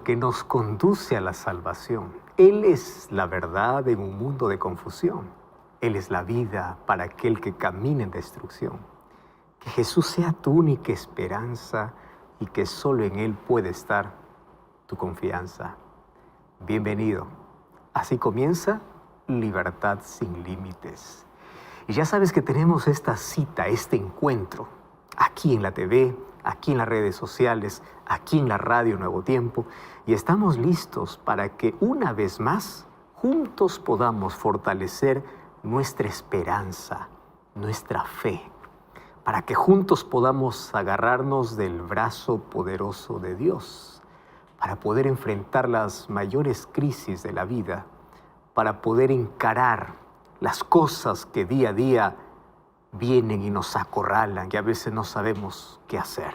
porque nos conduce a la salvación. Él es la verdad en un mundo de confusión. Él es la vida para aquel que camina en destrucción. Que Jesús sea tu única esperanza y que solo en Él puede estar tu confianza. Bienvenido. Así comienza Libertad sin Límites. Y ya sabes que tenemos esta cita, este encuentro, aquí en la TV, aquí en las redes sociales, aquí en la radio Nuevo Tiempo, y estamos listos para que una vez más juntos podamos fortalecer nuestra esperanza, nuestra fe, para que juntos podamos agarrarnos del brazo poderoso de Dios, para poder enfrentar las mayores crisis de la vida, para poder encarar las cosas que día a día vienen y nos acorralan y a veces no sabemos qué hacer.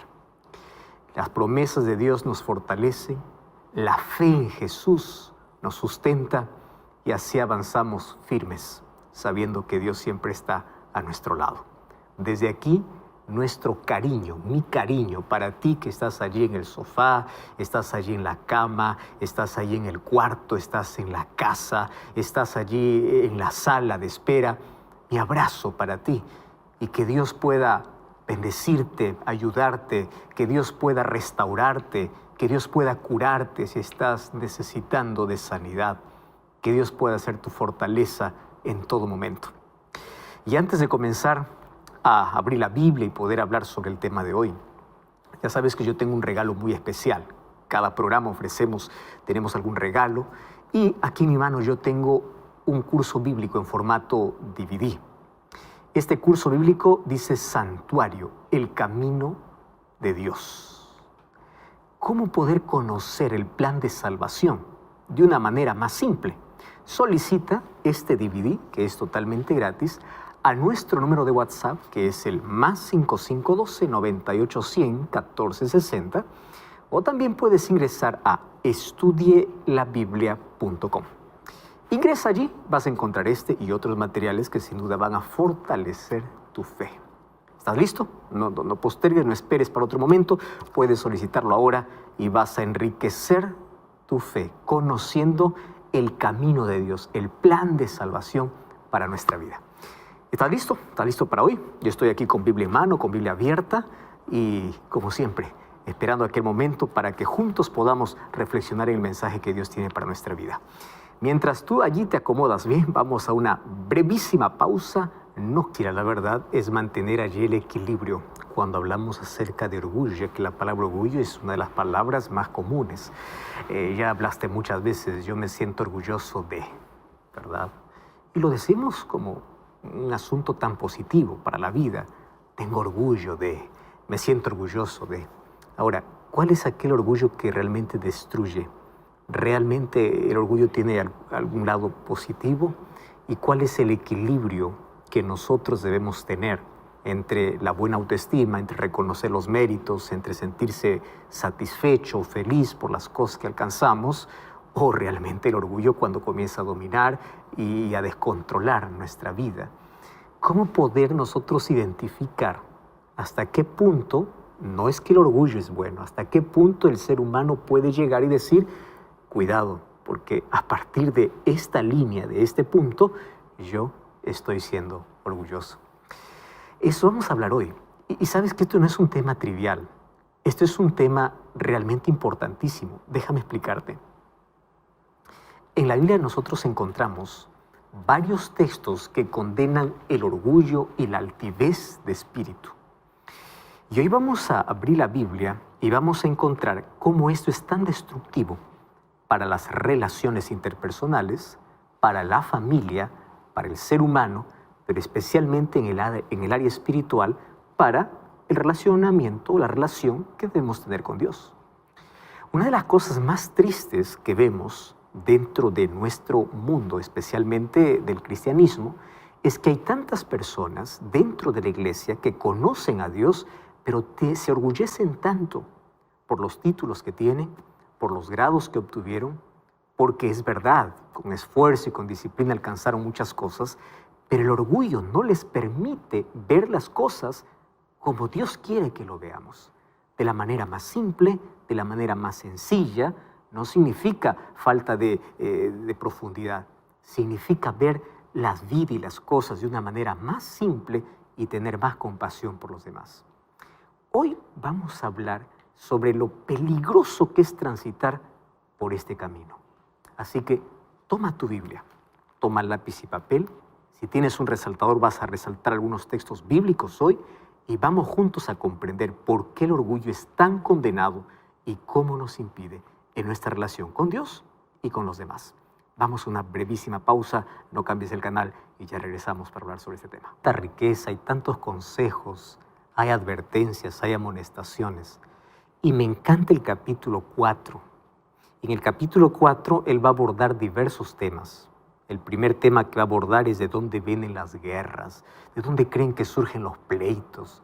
Las promesas de Dios nos fortalecen, la fe en Jesús nos sustenta y así avanzamos firmes, sabiendo que Dios siempre está a nuestro lado. Desde aquí, nuestro cariño, mi cariño para ti que estás allí en el sofá, estás allí en la cama, estás allí en el cuarto, estás en la casa, estás allí en la sala de espera. Mi abrazo para ti y que Dios pueda bendecirte, ayudarte, que Dios pueda restaurarte, que Dios pueda curarte si estás necesitando de sanidad, que Dios pueda ser tu fortaleza en todo momento. Y antes de comenzar a abrir la Biblia y poder hablar sobre el tema de hoy, ya sabes que yo tengo un regalo muy especial. Cada programa tenemos algún regalo, y aquí en mi mano yo tengo un curso bíblico en formato DVD. Este curso bíblico dice Santuario, el camino de Dios. ¿Cómo poder conocer el plan de salvación de una manera más simple? Solicita este DVD, que es totalmente gratis, a nuestro número de WhatsApp, que es el +5512 9810 1460, o también puedes ingresar a estudielabiblia.com. Ingresa allí, vas a encontrar este y otros materiales que sin duda van a fortalecer tu fe. ¿Estás listo? No postergues, no esperes para otro momento, puedes solicitarlo ahora y vas a enriquecer tu fe, conociendo el camino de Dios, el plan de salvación para nuestra vida. ¿Estás listo? ¿Estás listo para hoy? Yo estoy aquí con Biblia en mano, con Biblia abierta y, como siempre, esperando aquel momento para que juntos podamos reflexionar en el mensaje que Dios tiene para nuestra vida. Mientras tú allí te acomodas bien, vamos a una brevísima pausa. No quiera, la verdad, es mantener allí el equilibrio cuando hablamos acerca de orgullo, ya que la palabra orgullo es una de las palabras más comunes. Ya hablaste muchas veces, yo me siento orgulloso de, ¿verdad? Y lo decimos como un asunto tan positivo para la vida. Tengo orgullo de, me siento orgulloso de. Ahora, ¿cuál es aquel orgullo que realmente destruye? ¿Realmente el orgullo tiene algún lado positivo? ¿Y cuál es el equilibrio que nosotros debemos tener entre la buena autoestima, entre reconocer los méritos, entre sentirse satisfecho o feliz por las cosas que alcanzamos, o realmente el orgullo cuando comienza a dominar y a descontrolar nuestra vida? ¿Cómo poder nosotros identificar hasta qué punto, no es que el orgullo es bueno, hasta qué punto el ser humano puede llegar y decir, cuidado, porque a partir de esta línea, de este punto, yo estoy siendo orgulloso? Eso vamos a hablar hoy. Y sabes que esto no es un tema trivial. Esto es un tema realmente importantísimo. Déjame explicarte. En la Biblia nosotros encontramos varios textos que condenan el orgullo y la altivez de espíritu. Y hoy vamos a abrir la Biblia y vamos a encontrar cómo esto es tan destructivo para las relaciones interpersonales, para la familia, para el ser humano, pero especialmente en el área espiritual, para el relacionamiento, la relación que debemos tener con Dios. Una de las cosas más tristes que vemos dentro de nuestro mundo, especialmente del cristianismo, es que hay tantas personas dentro de la iglesia que conocen a Dios, pero se orgullecen tanto por los títulos que tienen, por los grados que obtuvieron, porque es verdad, con esfuerzo y con disciplina alcanzaron muchas cosas, pero el orgullo no les permite ver las cosas como Dios quiere que lo veamos, de la manera más simple, de la manera más sencilla, no significa falta de profundidad. Significa ver la vida y las cosas de una manera más simple y tener más compasión por los demás. Hoy vamos a hablar sobre lo peligroso que es transitar por este camino. Así que toma tu Biblia, toma lápiz y papel. Si tienes un resaltador, vas a resaltar algunos textos bíblicos hoy y vamos juntos a comprender por qué el orgullo es tan condenado y cómo nos impide en nuestra relación con Dios y con los demás. Vamos a una brevísima pausa, no cambies el canal y ya regresamos para hablar sobre este tema. Tanta riqueza, hay tantos consejos, hay advertencias, hay amonestaciones. Y me encanta el capítulo 4. En el capítulo 4 él va a abordar diversos temas. El primer tema que va a abordar es de dónde vienen las guerras, de dónde creen que surgen los pleitos.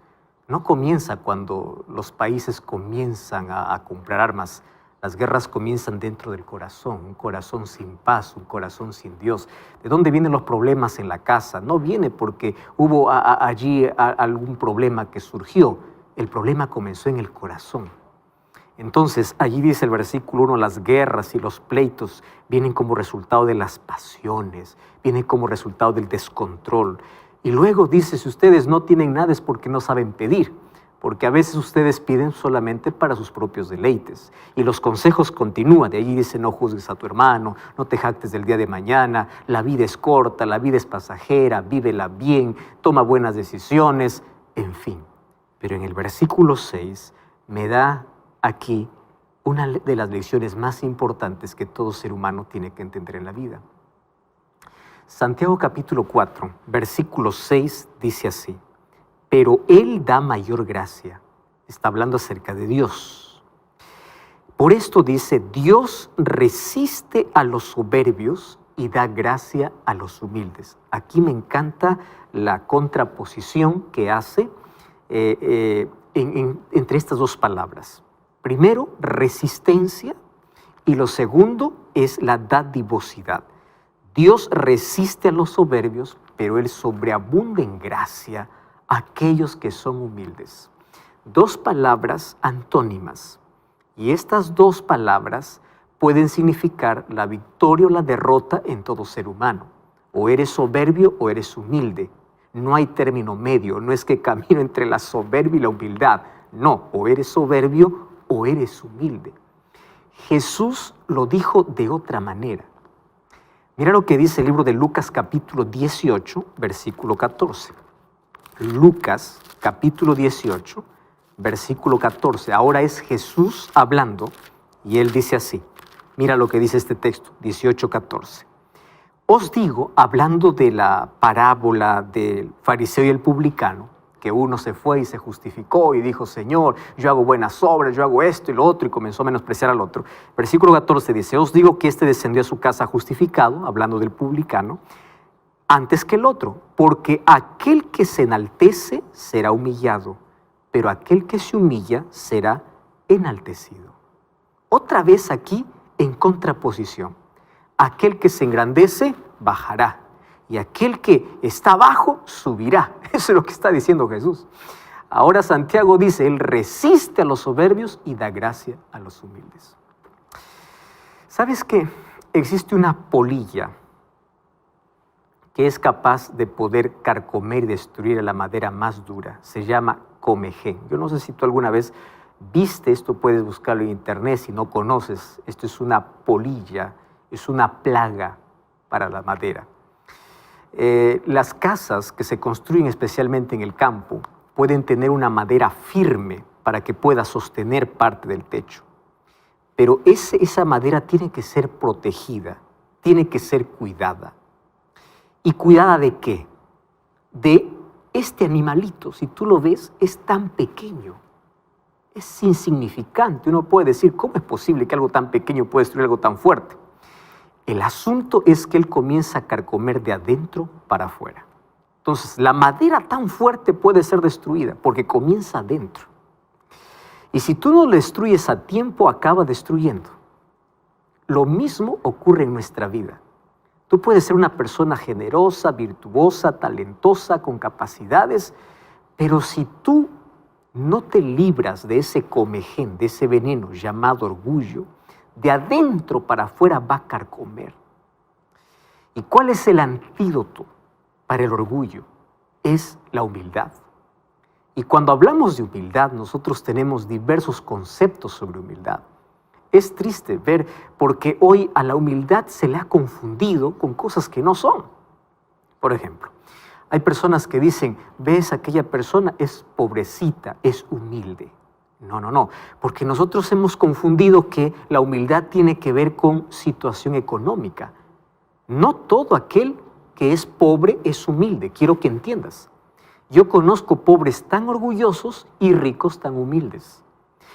No comienza cuando los países comienzan a comprar armas. Las guerras comienzan dentro del corazón, un corazón sin paz, un corazón sin Dios. ¿De dónde vienen los problemas en la casa? No viene porque hubo allí algún problema que surgió. El problema comenzó en el corazón. Entonces, allí dice el versículo 1, las guerras y los pleitos vienen como resultado de las pasiones, vienen como resultado del descontrol. Y luego dice, si ustedes no tienen nada es porque no saben pedir, porque a veces ustedes piden solamente para sus propios deleites. Y los consejos continúan, de allí dice, no juzgues a tu hermano, no te jactes del día de mañana, la vida es corta, la vida es pasajera, vívela bien, toma buenas decisiones, en fin. Pero en el versículo 6 me da aquí una de las lecciones más importantes que todo ser humano tiene que entender en la vida. Santiago capítulo 4, versículo 6 dice así, pero Él da mayor gracia. Está hablando acerca de Dios. Por esto dice, Dios resiste a los soberbios y da gracia a los humildes. Aquí me encanta la contraposición que hace entre estas dos palabras. Primero, resistencia, y lo segundo es la dadivosidad. Dios resiste a los soberbios, pero Él sobreabunda en gracia a aquellos que son humildes. Dos palabras antónimas, y estas dos palabras pueden significar la victoria o la derrota en todo ser humano. O eres soberbio o eres humilde. No hay término medio, no es que camino entre la soberbia y la humildad. No, o eres soberbio o eres humilde. Jesús lo dijo de otra manera. Mira lo que dice el libro de Lucas capítulo 18, versículo 14. Lucas capítulo 18, versículo 14. Ahora es Jesús hablando y él dice así. Mira lo que dice este texto, 18:14. Os digo, hablando de la parábola del fariseo y el publicano, que uno se fue y se justificó y dijo, Señor, yo hago buenas obras, yo hago esto y lo otro, y comenzó a menospreciar al otro. Versículo 14 dice, os digo que este descendió a su casa justificado, hablando del publicano, antes que el otro, porque aquel que se enaltece será humillado, pero aquel que se humilla será enaltecido. Otra vez aquí en contraposición. Aquel que se engrandece bajará, y aquel que está abajo subirá. Eso es lo que está diciendo Jesús. Ahora Santiago dice, Él resiste a los soberbios y da gracia a los humildes. ¿Sabes qué? Existe una polilla que es capaz de poder carcomer y destruir a la madera más dura. Se llama comején. Yo no sé si tú alguna vez viste esto, puedes buscarlo en internet si no conoces. Esto es una polilla, es una plaga para la madera. Las casas que se construyen especialmente en el campo pueden tener una madera firme para que pueda sostener parte del techo. Pero esa madera tiene que ser protegida, tiene que ser cuidada. ¿Y cuidada de qué? De este animalito. Si tú lo ves, es tan pequeño, es insignificante. Uno puede decir, ¿cómo es posible que algo tan pequeño pueda destruir algo tan fuerte? El asunto es que él comienza a carcomer de adentro para afuera. Entonces, la madera tan fuerte puede ser destruida porque comienza adentro. Y si tú no lo destruyes a tiempo, acaba destruyendo. Lo mismo ocurre en nuestra vida. Tú puedes ser una persona generosa, virtuosa, talentosa, con capacidades, pero si tú no te libras de ese comején, de ese veneno llamado orgullo, de adentro para afuera va a carcomer. ¿Y cuál es el antídoto para el orgullo? Es la humildad. Y cuando hablamos de humildad, nosotros tenemos diversos conceptos sobre humildad. Es triste ver porque hoy a la humildad se le ha confundido con cosas que no son. Por ejemplo, hay personas que dicen, ves, aquella persona es pobrecita, es humilde. No, porque nosotros hemos confundido que la humildad tiene que ver con situación económica. No todo aquel que es pobre es humilde, quiero que entiendas. Yo conozco pobres tan orgullosos y ricos tan humildes.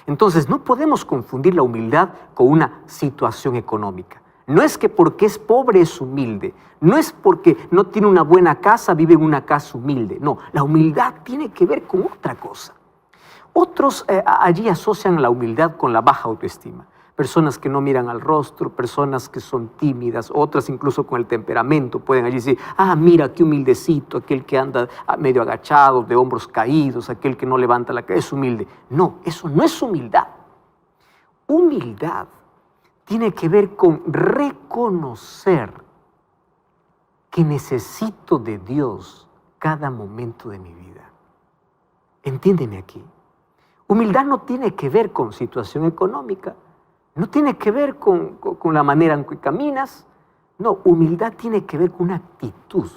Entonces, no podemos confundir la humildad con una situación económica. No es que porque es pobre es humilde. No es porque no tiene una buena casa, vive en una casa humilde. No, la humildad tiene que ver con otra cosa. Otros allí asocian la humildad con la baja autoestima. Personas que no miran al rostro, personas que son tímidas, otras incluso con el temperamento pueden allí decir, mira qué humildecito, aquel que anda medio agachado, de hombros caídos, aquel que no levanta la cabeza, es humilde. No, eso no es humildad. Humildad tiene que ver con reconocer que necesito de Dios cada momento de mi vida. Entiéndeme aquí. Humildad no tiene que ver con situación económica, no tiene que ver con la manera en que caminas. No, humildad tiene que ver con una actitud.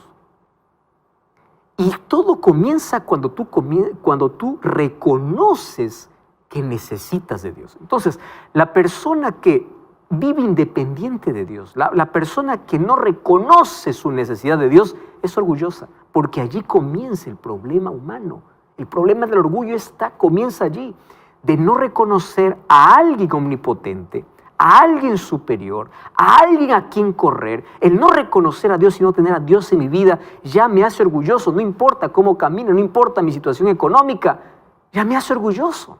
Y todo comienza cuando tú reconoces que necesitas de Dios. Entonces, la persona que vive independiente de Dios, la persona que no reconoce su necesidad de Dios, es orgullosa, porque allí comienza el problema humano. El problema del orgullo comienza allí, de no reconocer a alguien omnipotente, a alguien superior, a alguien a quien correr. El no reconocer a Dios y no tener a Dios en mi vida ya me hace orgulloso, no importa cómo camino, no importa mi situación económica, ya me hace orgulloso.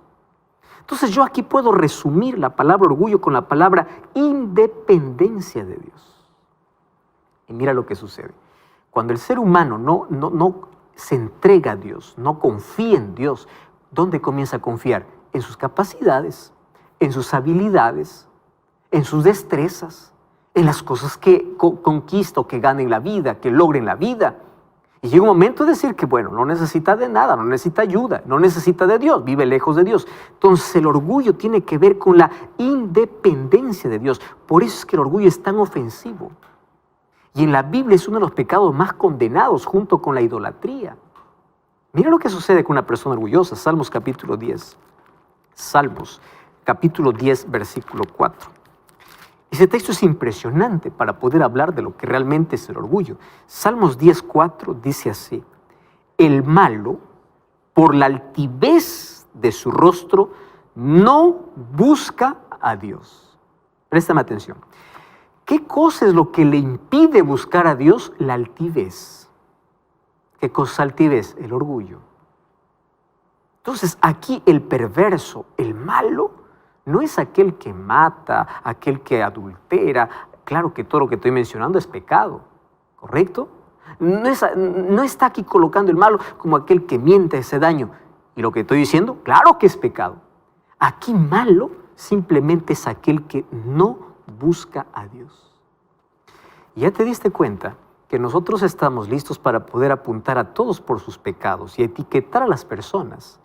Entonces yo aquí puedo resumir la palabra orgullo con la palabra independencia de Dios. Y mira lo que sucede. Cuando el ser humano no se entrega a Dios, no confía en Dios, ¿dónde comienza a confiar? En sus capacidades, en sus habilidades, en sus destrezas, en las cosas que conquista o que gana en la vida, que logra en la vida. Y llega un momento de decir que, bueno, no necesita de nada, no necesita ayuda, no necesita de Dios, vive lejos de Dios. Entonces el orgullo tiene que ver con la independencia de Dios. Por eso es que el orgullo es tan ofensivo. Y en la Biblia es uno de los pecados más condenados junto con la idolatría. Mira lo que sucede con una persona orgullosa. Salmos capítulo 10. Salmos capítulo 10, versículo 4. Ese texto es impresionante para poder hablar de lo que realmente es el orgullo. Salmos 10, 4 dice así: el malo, por la altivez de su rostro, no busca a Dios. Préstame atención. ¿Qué cosa es lo que le impide buscar a Dios? La altivez. ¿Qué cosa es altivez? El orgullo. Entonces aquí el perverso, el malo, no es aquel que mata, aquel que adultera. Claro que todo lo que estoy mencionando es pecado, ¿correcto? No está aquí colocando el malo como aquel que miente, hace daño. Y lo que estoy diciendo, claro que es pecado. Aquí malo simplemente es aquel que no busca a Dios. Y ya te diste cuenta que nosotros estamos listos para poder apuntar a todos por sus pecados y etiquetar a las personas.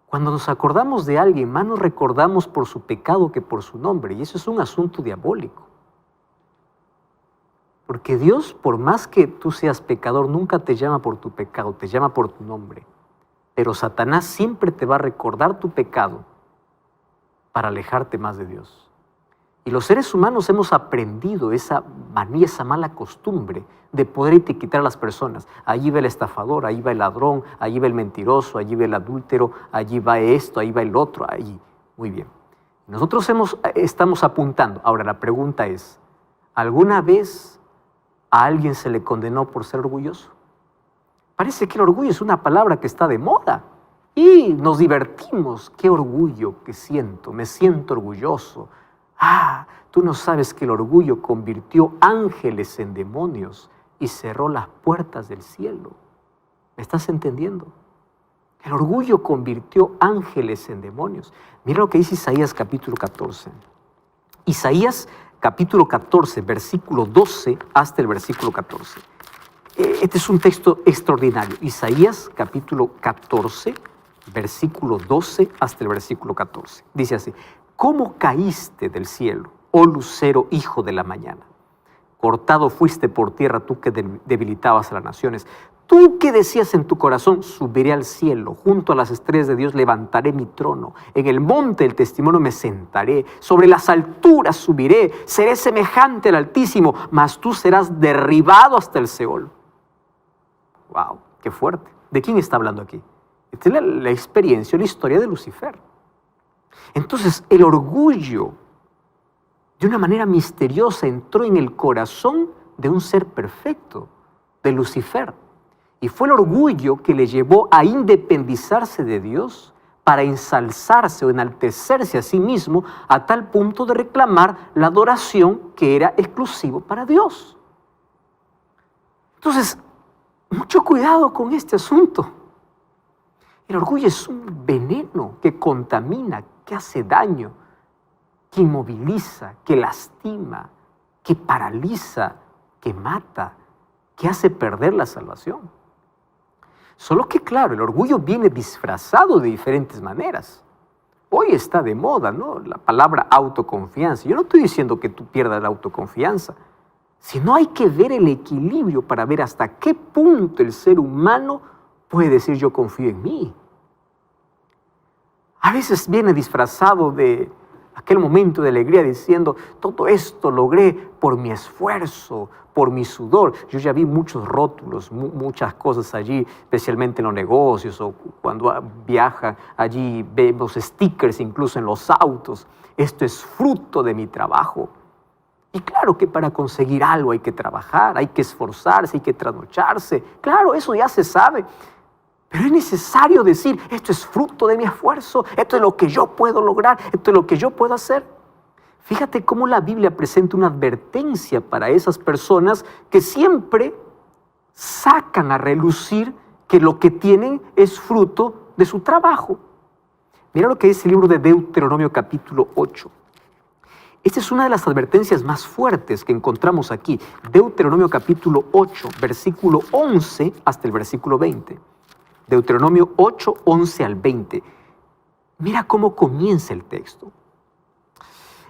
Cuando nos acordamos de alguien, más nos recordamos por su pecado que por su nombre. Y eso es un asunto diabólico. Porque Dios, por más que tú seas pecador, nunca te llama por tu pecado, te llama por tu nombre. Pero Satanás siempre te va a recordar tu pecado para alejarte más de Dios. Y los seres humanos hemos aprendido esa manía, esa mala costumbre de poder etiquetar a las personas. Allí va el estafador, allí va el ladrón, allí va el mentiroso, allí va el adúltero, allí va esto, ahí va el otro, allí. Muy bien. Nosotros estamos apuntando. Ahora la pregunta es, ¿alguna vez a alguien se le condenó por ser orgulloso? Parece que el orgullo es una palabra que está de moda y nos divertimos. ¡Qué orgullo que siento! Me siento orgulloso. Tú no sabes que el orgullo convirtió ángeles en demonios y cerró las puertas del cielo. ¿Me estás entendiendo? El orgullo convirtió ángeles en demonios. Mira lo que dice Isaías capítulo 14. Isaías capítulo 14, versículo 12 hasta el versículo 14. Este es un texto extraordinario. Isaías capítulo 14, versículo 12 hasta el versículo 14. Dice así: ¿Cómo caíste del cielo, oh lucero, hijo de la mañana? Cortado fuiste por tierra, tú que debilitabas a las naciones. Tú que decías en tu corazón: subiré al cielo, junto a las estrellas de Dios levantaré mi trono. En el monte del testimonio me sentaré, sobre las alturas subiré, seré semejante al Altísimo, mas tú serás derribado hasta el Seol. ¡Wow! ¡Qué fuerte! ¿De quién está hablando aquí? Esta es la experiencia, la historia de Lucifer. Entonces, el orgullo, de una manera misteriosa, entró en el corazón de un ser perfecto, de Lucifer. Y fue el orgullo que le llevó a independizarse de Dios para ensalzarse o enaltecerse a sí mismo a tal punto de reclamar la adoración que era exclusivo para Dios. Entonces, mucho cuidado con este asunto. El orgullo es un veneno que contamina, que hace daño, que inmoviliza, que lastima, que paraliza, que mata, que hace perder la salvación. Solo que, claro, el orgullo viene disfrazado de diferentes maneras. Hoy está de moda, ¿no?, la palabra autoconfianza. Yo no estoy diciendo que tú pierdas la autoconfianza, sino hay que ver el equilibrio para ver hasta qué punto el ser humano puede decir: yo confío en mí. A veces viene disfrazado de aquel momento de alegría diciendo: todo esto logré por mi esfuerzo, por mi sudor. Yo ya vi muchos rótulos, muchas cosas allí, especialmente en los negocios o cuando viajan allí, vemos stickers incluso en los autos: esto es fruto de mi trabajo. Y claro que para conseguir algo hay que trabajar, hay que esforzarse, hay que trasnocharse. Claro, eso ya se sabe. Pero es necesario decir: esto es fruto de mi esfuerzo, esto es lo que yo puedo lograr, esto es lo que yo puedo hacer. Fíjate cómo la Biblia presenta una advertencia para esas personas que siempre sacan a relucir que lo que tienen es fruto de su trabajo. Mira lo que dice el libro de Deuteronomio capítulo 8. Esta es una de las advertencias más fuertes que encontramos aquí. Deuteronomio capítulo 8, versículo 11 hasta el versículo 20. Deuteronomio 8, 11 al 20. Mira cómo comienza el texto.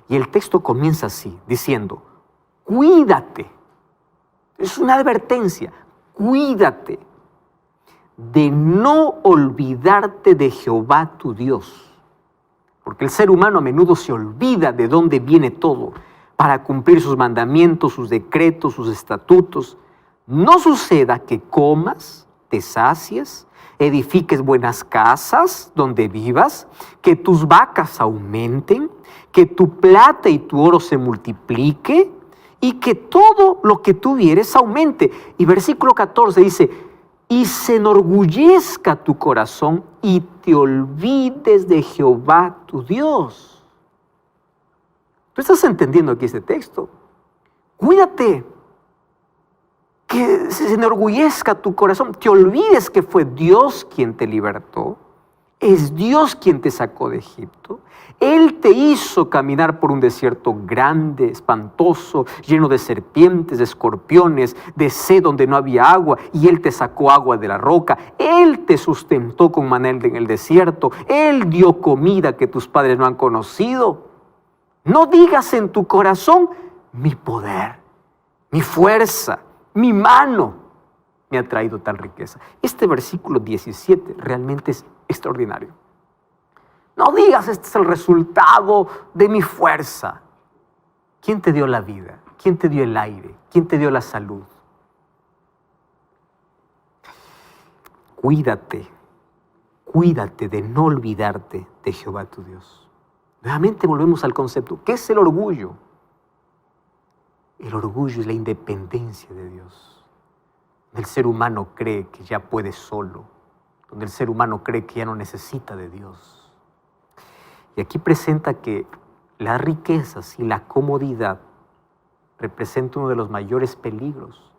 Y el texto comienza así, diciendo: cuídate. Es una advertencia. Cuídate de no olvidarte de Jehová tu Dios. Porque el ser humano a menudo se olvida de dónde viene todo para cumplir sus mandamientos, sus decretos, sus estatutos. No suceda que comas, te sacies, edifiques buenas casas donde vivas, que tus vacas aumenten, que tu plata y tu oro se multiplique y que todo lo que tuvieres aumente. Y versículo 14 dice: y se enorgullezca tu corazón y te olvides de Jehová tu Dios. ¿Tú estás entendiendo aquí este texto? Cuídate. Que se enorgullezca tu corazón, te olvides que fue Dios quien te libertó, es Dios quien te sacó de Egipto. Él te hizo caminar por un desierto grande, espantoso, lleno de serpientes, de escorpiones, de sed donde no había agua, y Él te sacó agua de la roca. Él te sustentó con maná en el desierto. Él dio comida que tus padres no han conocido. No digas en tu corazón: mi poder, mi fuerza, mi mano me ha traído tal riqueza. Este versículo 17 realmente es extraordinario. No digas: este es el resultado de mi fuerza. ¿Quién te dio la vida? ¿Quién te dio el aire? ¿Quién te dio la salud? Cuídate de no olvidarte de Jehová tu Dios. Nuevamente volvemos al concepto. ¿Qué es el orgullo? El orgullo es la independencia de Dios. Donde el ser humano cree que ya puede solo. Donde el ser humano cree que ya no necesita de Dios. Y aquí presenta que las riquezas y la comodidad representan uno de los mayores peligros,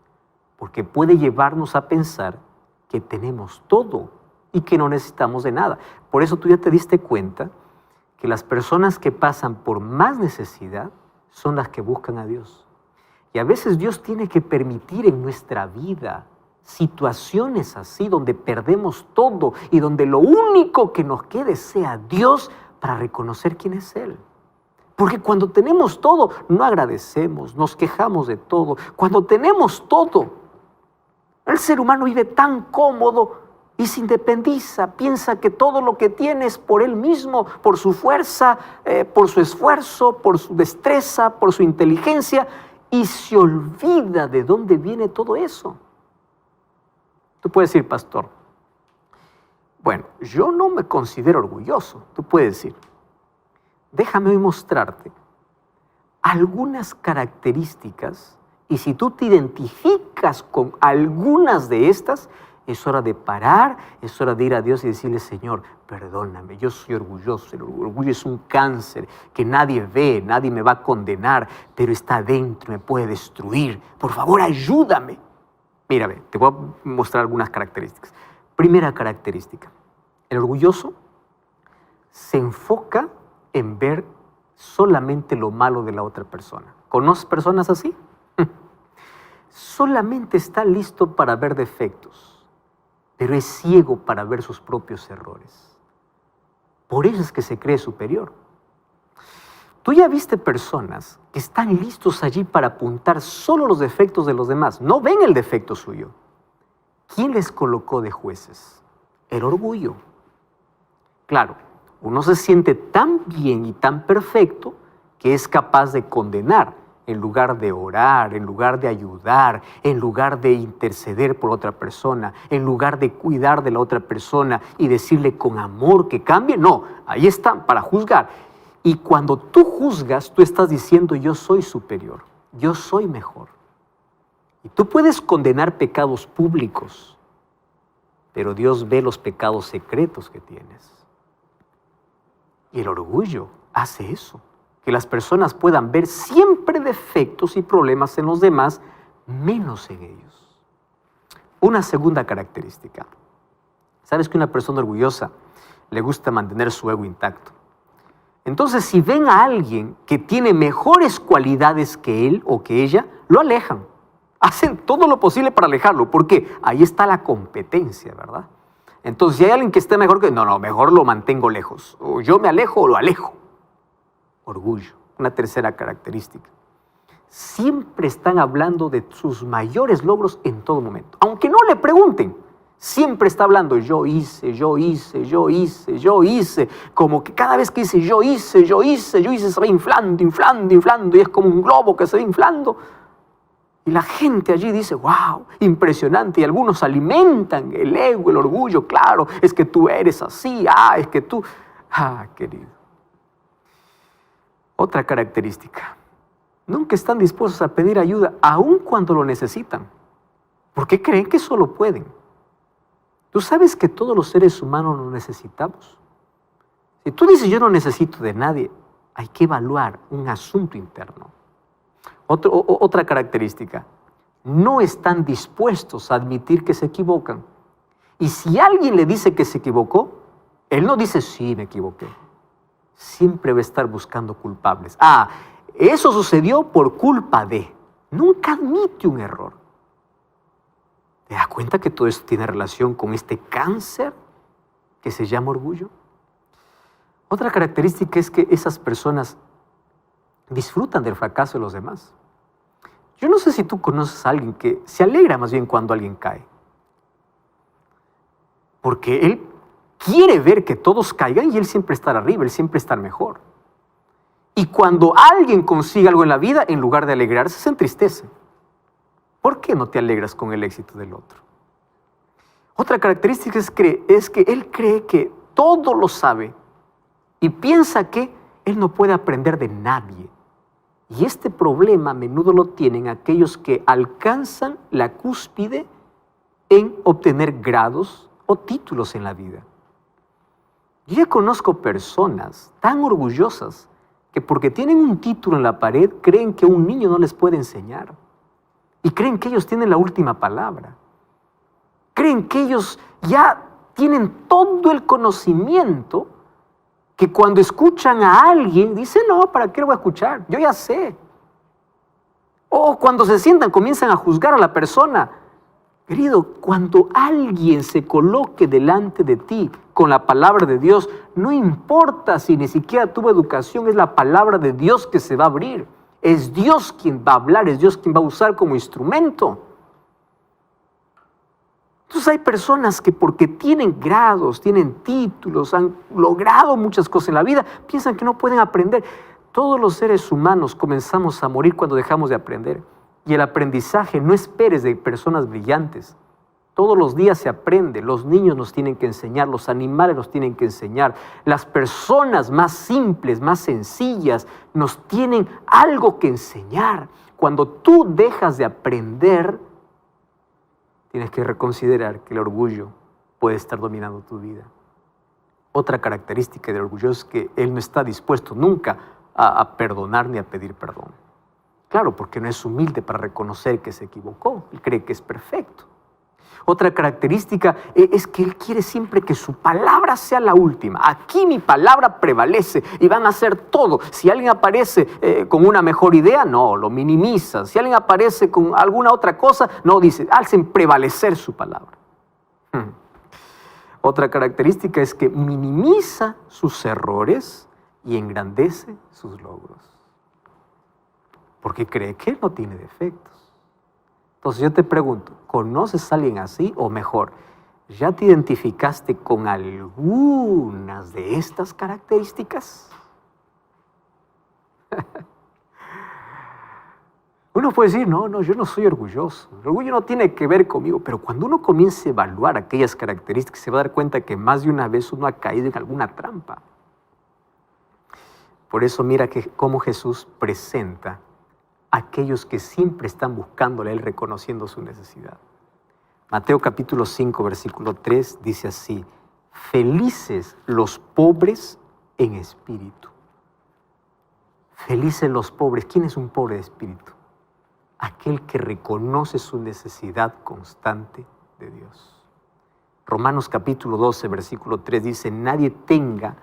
porque puede llevarnos a pensar que tenemos todo y que no necesitamos de nada. Por eso tú ya te diste cuenta que las personas que pasan por más necesidad son las que buscan a Dios. Y a veces Dios tiene que permitir en nuestra vida situaciones así donde perdemos todo y donde lo único que nos quede sea Dios para reconocer quién es Él. Porque cuando tenemos todo, no agradecemos, nos quejamos de todo. Cuando tenemos todo, el ser humano vive tan cómodo y se independiza, piensa que todo lo que tiene es por él mismo, por su fuerza, por su esfuerzo, por su destreza, por su inteligencia, y se olvida de dónde viene todo eso. Tú puedes decir, pastor, bueno, yo no me considero orgulloso. Tú puedes decir, déjame hoy mostrarte algunas características y si tú te identificas con algunas de estas, es hora de parar, es hora de ir a Dios y decirle, Señor, perdóname, yo soy orgulloso. El orgullo es un cáncer que nadie ve, nadie me va a condenar, pero está dentro, me puede destruir. Por favor, ayúdame. Mira, ve, te voy a mostrar algunas características. Primera característica, el orgulloso se enfoca en ver solamente lo malo de la otra persona. ¿Conoces personas así? Solamente está listo para ver defectos, pero es ciego para ver sus propios errores. Por eso es que se cree superior. Tú ya viste personas que están listos allí para apuntar solo los defectos de los demás. No ven el defecto suyo. ¿Quién les colocó de jueces? El orgullo. Claro, uno se siente tan bien y tan perfecto que es capaz de condenar en lugar de orar, en lugar de ayudar, en lugar de interceder por otra persona, en lugar de cuidar de la otra persona y decirle con amor que cambie. No, ahí están para juzgar. Y cuando tú juzgas, tú estás diciendo yo soy superior, yo soy mejor. Y tú puedes condenar pecados públicos, pero Dios ve los pecados secretos que tienes. Y el orgullo hace eso, que las personas puedan ver siempre defectos y problemas en los demás, menos en ellos. Una segunda característica. ¿Sabes que una persona orgullosa le gusta mantener su ego intacto? Entonces, si ven a alguien que tiene mejores cualidades que él o que ella, lo alejan. Hacen todo lo posible para alejarlo, porque ahí está la competencia, ¿verdad? Entonces, si hay alguien que esté mejor que... No, mejor lo mantengo lejos. O yo me alejo o lo alejo. Orgullo, una tercera característica. Siempre están hablando de sus mayores logros en todo momento. Aunque no le pregunten, siempre está hablando yo hice. Como que cada vez que dice yo hice, se va inflando y es como un globo que se va inflando. Y la gente allí dice, wow, impresionante. Y algunos alimentan el ego, el orgullo. Claro, es que tú eres así. Es que tú... querido. Otra característica. Nunca están dispuestos a pedir ayuda, aun cuando lo necesitan. Porque creen que solo pueden. ¿Tú sabes que todos los seres humanos lo necesitamos? Si tú dices yo no necesito de nadie, hay que evaluar un asunto interno. Otra característica, no están dispuestos a admitir que se equivocan. Y si alguien le dice que se equivocó, él no dice, sí, me equivoqué. Siempre va a estar buscando culpables. Eso sucedió por culpa de. Nunca admite un error. ¿Te das cuenta que todo esto tiene relación con este cáncer que se llama orgullo? Otra característica es que esas personas disfrutan del fracaso de los demás. Yo no sé si tú conoces a alguien que se alegra más bien cuando alguien cae. Porque él quiere ver que todos caigan y él siempre estar arriba, él siempre estar mejor. Y cuando alguien consigue algo en la vida, en lugar de alegrarse, se entristece. ¿Por qué no te alegras con el éxito del otro? Otra característica es que él cree que todo lo sabe y piensa que él no puede aprender de nadie. Y este problema a menudo lo tienen aquellos que alcanzan la cúspide en obtener grados o títulos en la vida. Yo ya conozco personas tan orgullosas que porque tienen un título en la pared creen que un niño no les puede enseñar. Y creen que ellos tienen la última palabra. Creen que ellos ya tienen todo el conocimiento que cuando escuchan a alguien dicen, no, ¿para qué lo voy a escuchar? Yo ya sé. O cuando se sientan comienzan a juzgar a la persona. Querido, cuando alguien se coloque delante de ti con la palabra de Dios, no importa si ni siquiera tuvo educación, es la palabra de Dios que se va a abrir. Es Dios quien va a hablar, es Dios quien va a usar como instrumento. Entonces hay personas que porque tienen grados, tienen títulos, han logrado muchas cosas en la vida, piensan que no pueden aprender. Todos los seres humanos comenzamos a morir cuando dejamos de aprender. Y el aprendizaje no esperes de personas brillantes. Todos los días se aprende. Los niños nos tienen que enseñar, los animales nos tienen que enseñar. Las personas más simples, más sencillas, nos tienen algo que enseñar. Cuando tú dejas de aprender, tienes que reconsiderar que el orgullo puede estar dominando tu vida. Otra característica del orgullo es que él no está dispuesto nunca a perdonar ni a pedir perdón. Claro, porque no es humilde para reconocer que se equivocó. Él cree que es perfecto. Otra característica es que él quiere siempre que su palabra sea la última. Aquí mi palabra prevalece y van a hacer todo. Si alguien aparece con una mejor idea, no, lo minimiza. Si alguien aparece con alguna otra cosa, no, dice, hacen prevalecer su palabra. Otra característica es que minimiza sus errores y engrandece sus logros. Porque cree que él no tiene defectos. Entonces yo te pregunto, ¿conoces a alguien así? O mejor, ¿ya te identificaste con algunas de estas características? Uno puede decir, no, yo no soy orgulloso. El orgullo no tiene que ver conmigo. Pero cuando uno comience a evaluar aquellas características, se va a dar cuenta que más de una vez uno ha caído en alguna trampa. Por eso mira cómo Jesús presenta aquellos que siempre están buscándole a Él, reconociendo su necesidad. Mateo capítulo 5, versículo 3 dice así: felices los pobres en espíritu. Felices los pobres. ¿Quién es un pobre de espíritu? Aquel que reconoce su necesidad constante de Dios. Romanos capítulo 12, versículo 3 dice: nadie tenga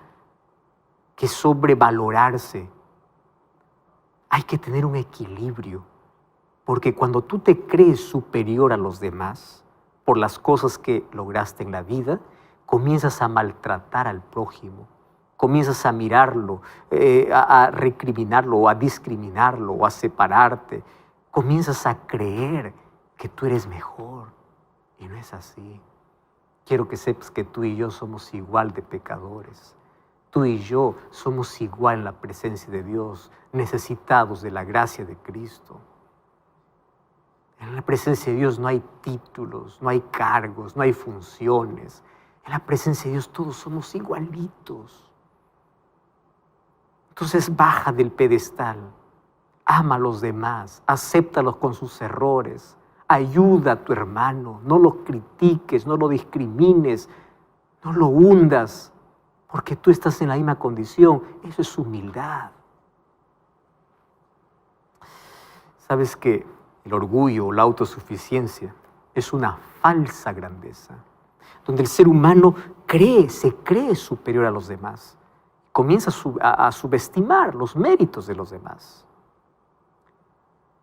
que sobrevalorarse. Hay que tener un equilibrio, porque cuando tú te crees superior a los demás por las cosas que lograste en la vida, comienzas a maltratar al prójimo, comienzas a mirarlo, a recriminarlo, o a discriminarlo, o a separarte. Comienzas a creer que tú eres mejor, y no es así. Quiero que sepas que tú y yo somos igual de pecadores. Tú y yo somos igual en la presencia de Dios, necesitados de la gracia de Cristo. En la presencia de Dios no hay títulos, no hay cargos, no hay funciones. En la presencia de Dios todos somos igualitos. Entonces baja del pedestal, ama a los demás, acéptalos con sus errores, ayuda a tu hermano, no lo critiques, no lo discrimines, no lo hundas. Porque tú estás en la misma condición. Eso es humildad. ¿Sabes que el orgullo o la autosuficiencia es una falsa grandeza? Donde el ser humano se cree superior a los demás. Comienza a subestimar los méritos de los demás.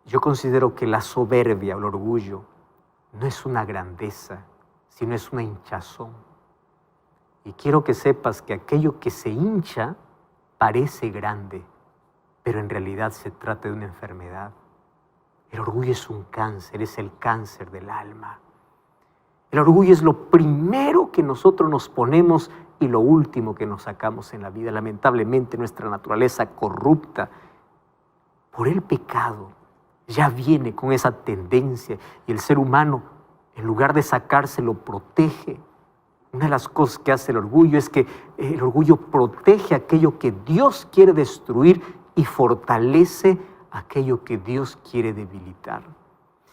Yo considero que la soberbia o el orgullo no es una grandeza, sino es una hinchazón. Y quiero que sepas que aquello que se hincha parece grande, pero en realidad se trata de una enfermedad. El orgullo es un cáncer, es el cáncer del alma. El orgullo es lo primero que nosotros nos ponemos y lo último que nos sacamos en la vida. Lamentablemente nuestra naturaleza corrupta por el pecado ya viene con esa tendencia y el ser humano, en lugar de sacarse, lo protege. Una de las cosas que hace el orgullo es que el orgullo protege aquello que Dios quiere destruir y fortalece aquello que Dios quiere debilitar.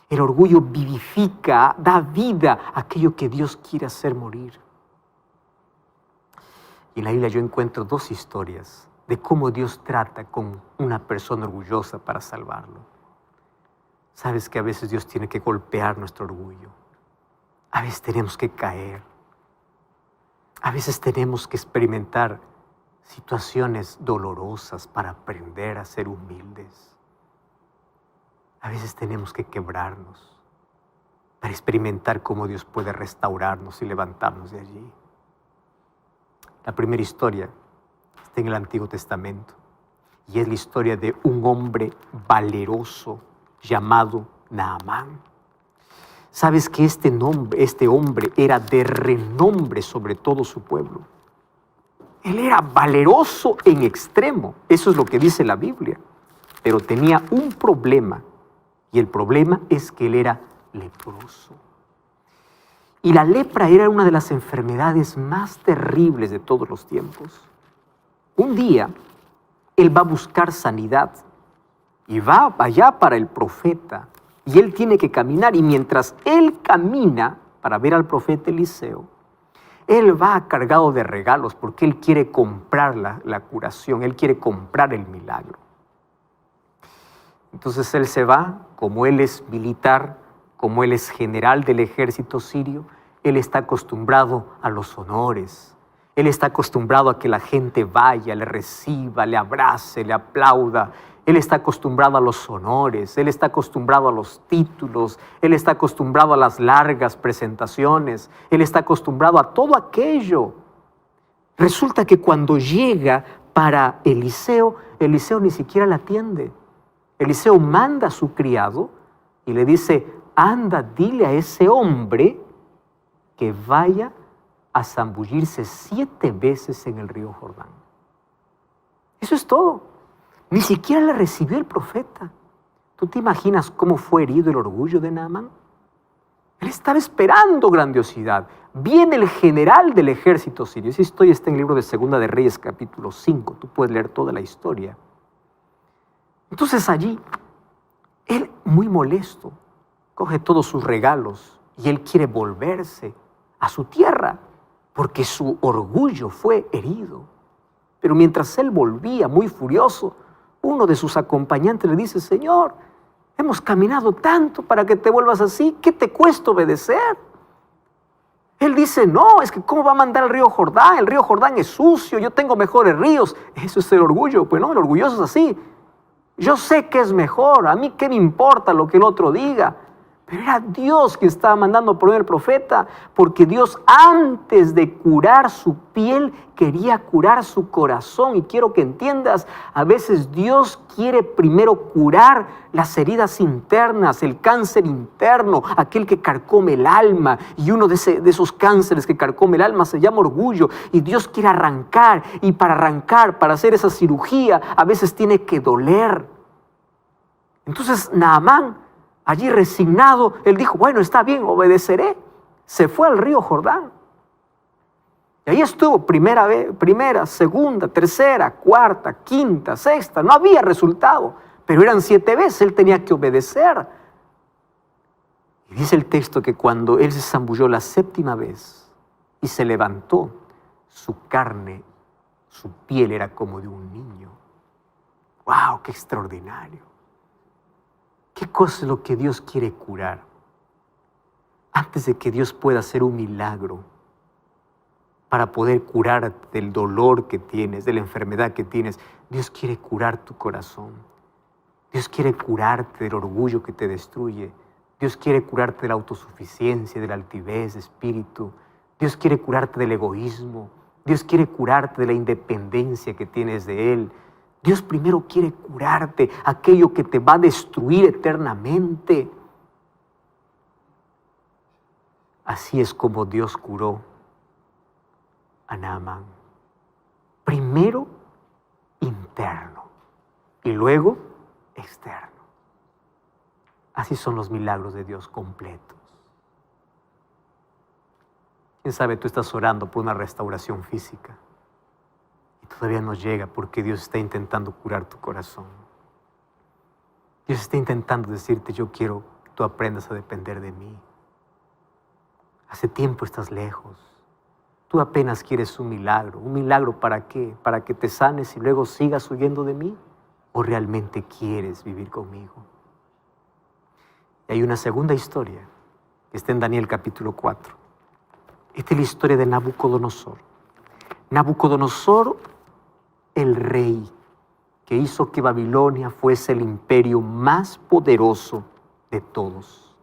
El orgullo vivifica, da vida a aquello que Dios quiere hacer morir. Y en la Biblia yo encuentro dos historias de cómo Dios trata con una persona orgullosa para salvarlo. Sabes que a veces Dios tiene que golpear nuestro orgullo. A veces tenemos que caer. A veces tenemos que experimentar situaciones dolorosas para aprender a ser humildes. A veces tenemos que quebrarnos para experimentar cómo Dios puede restaurarnos y levantarnos de allí. La primera historia está en el Antiguo Testamento y es la historia de un hombre valeroso llamado Naamán. ¿Sabes que este hombre era de renombre sobre todo su pueblo? Él era valeroso en extremo, eso es lo que dice la Biblia, pero tenía un problema, y el problema es que él era leproso. Y la lepra era una de las enfermedades más terribles de todos los tiempos. Un día, él va a buscar sanidad y va allá para el profeta, y él tiene que caminar, y mientras él camina para ver al profeta Eliseo, él va cargado de regalos porque él quiere comprar la curación, él quiere comprar el milagro. Entonces él se va, como él es militar, como él es general del ejército sirio, él está acostumbrado a los honores, él está acostumbrado a que la gente vaya, le reciba, le abrace, le aplauda. Él está acostumbrado a los honores, él está acostumbrado a los títulos, él está acostumbrado a las largas presentaciones, él está acostumbrado a todo aquello. Resulta que cuando llega para Eliseo, Eliseo ni siquiera la atiende. Eliseo manda a su criado y le dice, anda, dile a ese hombre que vaya a zambullirse 7 veces en el río Jordán. Eso es todo. Ni siquiera le recibió el profeta. ¿Tú te imaginas cómo fue herido el orgullo de Naamán? Él estaba esperando grandiosidad. Viene el general del ejército sirio. Esa historia está en el libro de Segunda de Reyes, capítulo 5. Tú puedes leer toda la historia. Entonces allí, él muy molesto, coge todos sus regalos y él quiere volverse a su tierra porque su orgullo fue herido. Pero mientras él volvía muy furioso, uno de sus acompañantes le dice, Señor, hemos caminado tanto para que te vuelvas así, ¿qué te cuesta obedecer? Él dice, no, es que ¿cómo va a mandar al río Jordán? El río Jordán es sucio, yo tengo mejores ríos. Eso es el orgullo, pues no, el orgulloso es así. Yo sé que es mejor, a mí qué me importa lo que el otro diga. Pero era Dios que estaba mandando por el profeta, porque Dios antes de curar su piel quería curar su corazón. Y quiero que entiendas, a veces Dios quiere primero curar las heridas internas, el cáncer interno, aquel que carcome el alma. Y uno de esos cánceres que carcome el alma se llama orgullo. Y Dios quiere arrancar, y para hacer esa cirugía, a veces tiene que doler. Entonces Naamán, allí resignado, él dijo, bueno, está bien, obedeceré. Se fue al río Jordán. Y ahí estuvo primera, segunda, tercera, cuarta, quinta, sexta. No había resultado, pero eran 7 veces, él tenía que obedecer. Y dice el texto que cuando él se zambulló la 7ª vez y se levantó, su carne, su piel era como de un niño. ¡Wow! ¡Qué extraordinario! ¿Qué cosa es lo que Dios quiere curar? Antes de que Dios pueda hacer un milagro para poder curarte del dolor que tienes, de la enfermedad que tienes, Dios quiere curar tu corazón. Dios quiere curarte del orgullo que te destruye. Dios quiere curarte de la autosuficiencia, de la altivez de espíritu. Dios quiere curarte del egoísmo. Dios quiere curarte de la independencia que tienes de Él. Dios primero quiere curarte aquello que te va a destruir eternamente. Así es como Dios curó a Naamán. Primero interno y luego externo. Así son los milagros de Dios completos. Quién sabe, tú estás orando por una restauración física y todavía no llega porque Dios está intentando curar tu corazón. Dios está intentando decirte, yo quiero que tú aprendas a depender de mí. Hace tiempo estás lejos. Tú apenas quieres un milagro. ¿Un milagro para qué? ¿Para que te sanes y luego sigas huyendo de mí? ¿O realmente quieres vivir conmigo? Y hay una segunda historia que está en Daniel capítulo 4. Esta es la historia de Nabucodonosor. Nabucodonosor el rey que hizo que Babilonia fuese el imperio más poderoso de todos.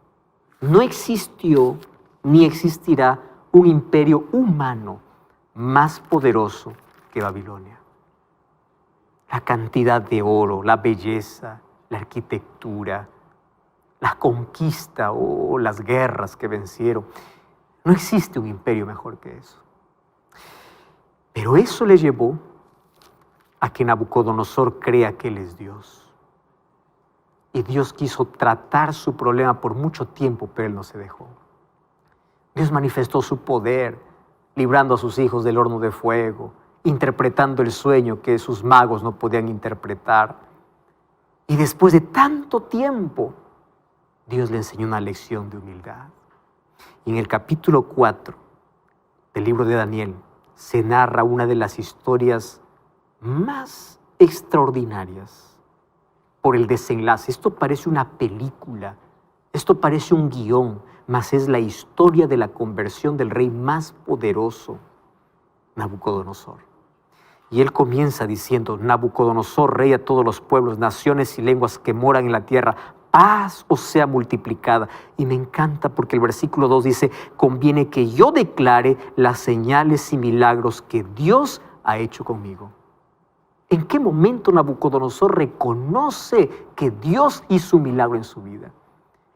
No existió ni existirá un imperio humano más poderoso que Babilonia. La cantidad de oro, la belleza, la arquitectura, la conquista o las guerras que vencieron. No existe un imperio mejor que eso. Pero eso le llevó a que Nabucodonosor crea que él es Dios. Y Dios quiso tratar su problema por mucho tiempo, pero él no se dejó. Dios manifestó su poder, librando a sus hijos del horno de fuego, interpretando el sueño que sus magos no podían interpretar. Y después de tanto tiempo, Dios le enseñó una lección de humildad. Y en el capítulo 4 del libro de Daniel se narra una de las historias más extraordinarias por el desenlace. Esto parece una película, esto parece un guión, mas es la historia de la conversión del rey más poderoso, Nabucodonosor. Y él comienza diciendo: Nabucodonosor, rey a todos los pueblos, naciones y lenguas que moran en la tierra, paz os sea multiplicada. Y me encanta porque el versículo 2 dice: conviene que yo declare las señales y milagros que Dios ha hecho conmigo. ¿En qué momento Nabucodonosor reconoce que Dios hizo un milagro en su vida?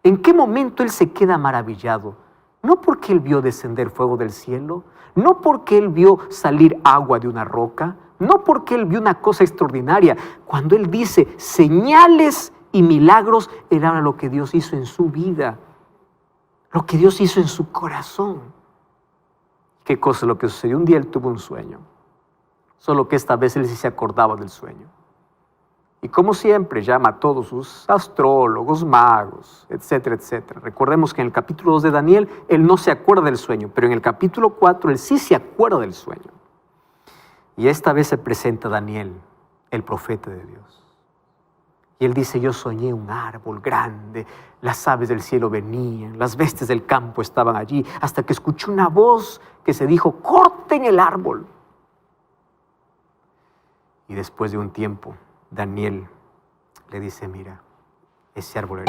¿En qué momento él se queda maravillado? No porque él vio descender fuego del cielo, no porque él vio salir agua de una roca, no porque él vio una cosa extraordinaria. Cuando él dice señales y milagros, era lo que Dios hizo en su vida, lo que Dios hizo en su corazón. ¿Qué cosa es lo que sucedió? Un día él tuvo un sueño, solo que esta vez él sí se acordaba del sueño. Y como siempre llama a todos sus astrólogos, magos, etcétera, etcétera. Recordemos que en el capítulo 2 de Daniel, él no se acuerda del sueño, pero en el capítulo 4 él sí se acuerda del sueño. Y esta vez se presenta Daniel, el profeta de Dios. Y él dice: yo soñé un árbol grande, las aves del cielo venían, las bestias del campo estaban allí, hasta que escuché una voz que se dijo: corten el árbol. Y después de un tiempo, Daniel le dice: mira, ese árbol